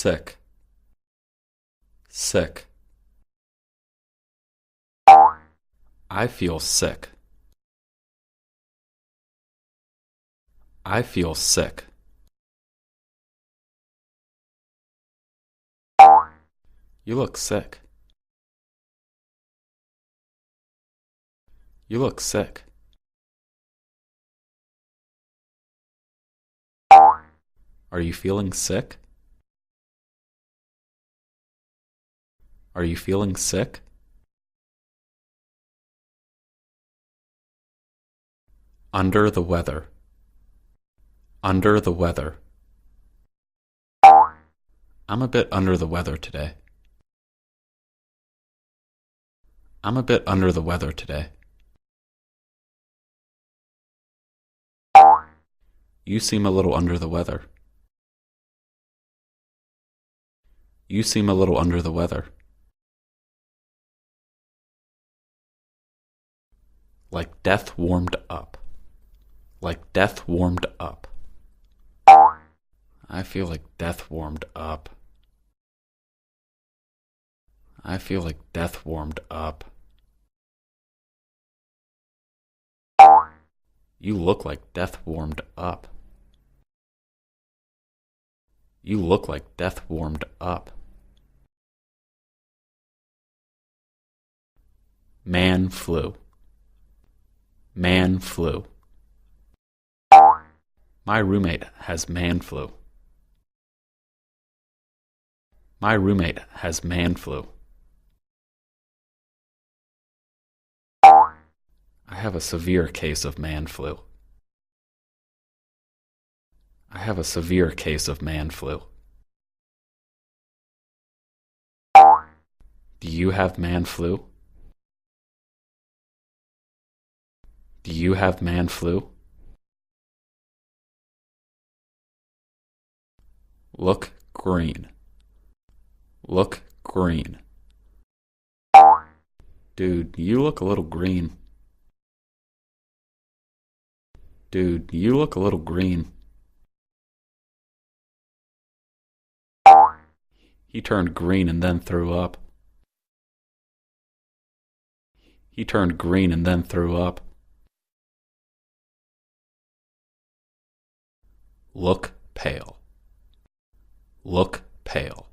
sick, sick. I feel sick. I feel sick. You look sick. You look sick. Are you feeling sick? Are you feeling sick? Under the weather. Under the weather. I'm a bit under the weather today. I'm a bit under the weather today. You seem a little under the weather. You seem a little under the weather. Like death warmed up. Like death warmed up. I feel like death warmed up. I feel like death warmed up. You look like death warmed up. You look like death warmed up. Man flu. Man flu. My roommate has man flu. My roommate has man flu. I have a severe case of man flu. I have a severe case of man flu. Do you have man flu? Do you have man flu? Look green. Look green. Dude, you look a little green. Dude, you look a little green. He turned green and then threw up. He turned green and then threw up. Look pale. Look pale.